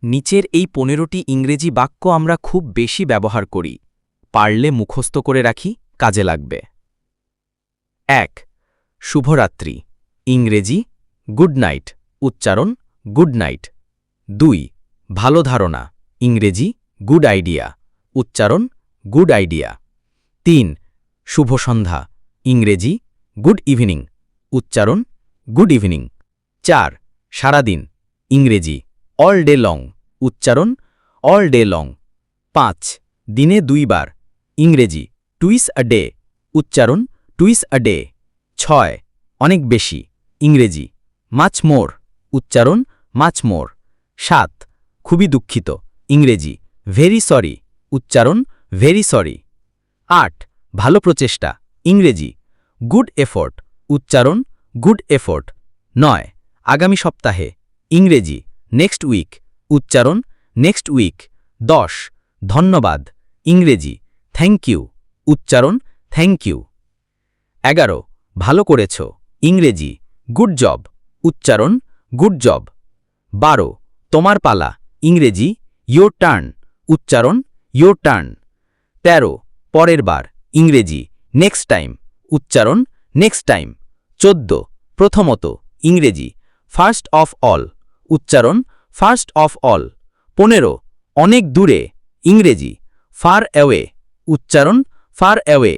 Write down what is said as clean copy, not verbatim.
নিচের এই 15টি ইংরেজি বাক্য আমরা খুব বেশি ব্যবহার করি। পারলে মুখস্থ করে রাখি, কাজে লাগবে। ১ শুভরাত্রি, ইংরেজি গুড নাইট, উচ্চারণ গুড নাইট। ২ ভালো ধারণা, ইংরেজি গুড আইডিয়া, উচ্চারণ গুড আইডিয়া। ৩ শুভ সন্ধ্যা, ইংরেজি গুড ইভিনিং, উচ্চারণ গুড ইভিনিং। ৪ সারাদিন, ইংরেজি অল ডে লং, উচ্চারণ অল ডে লং। ৫ দিনে ২ বার, ইংরেজি টুইস আ ডে, উচ্চারণ টুইস আ ডে। ৬ অনেক বেশি, ইংরেজি মাচ মোর, উচ্চারণ মাচ মোর। ৭ খুবই দুঃখিত, ইংরেজি ভেরি সরি, উচ্চারণ ভেরি সরি। ৮ ভালো প্রচেষ্টা, ইংরেজি গুড এফোর্ট, উচ্চারণ গুড এফোর্ট। ৯ আগামী সপ্তাহে, ইংরেজি নেক্সট উইক, উচ্চারণ নেক্সট উইক। ১০ ধন্যবাদ, ইংরেজি থ্যাংক ইউ, উচ্চারণ থ্যাংক ইউ। ১১ ভালো করেছ, ইংরেজি গুড জব, উচ্চারণ গুড জব। ১২ তোমার পালা, ইংরেজি ইয়োর টার্ন, উচ্চারণ ইয়োর টার্ন। ১৩ পরের বার, ইংরেজি নেক্সট টাইম, উচ্চারণ নেক্সট টাইম। ১৪ প্রথমত, ইংরেজি ফার্স্ট অফ অল, উচ্চারণ ফার্স্ট অফ অল। ১৫ অনেক দূরে, ইংরেজি ফার অ্যাওয়ে, উচ্চারণ ফার অ্যাওয়ে।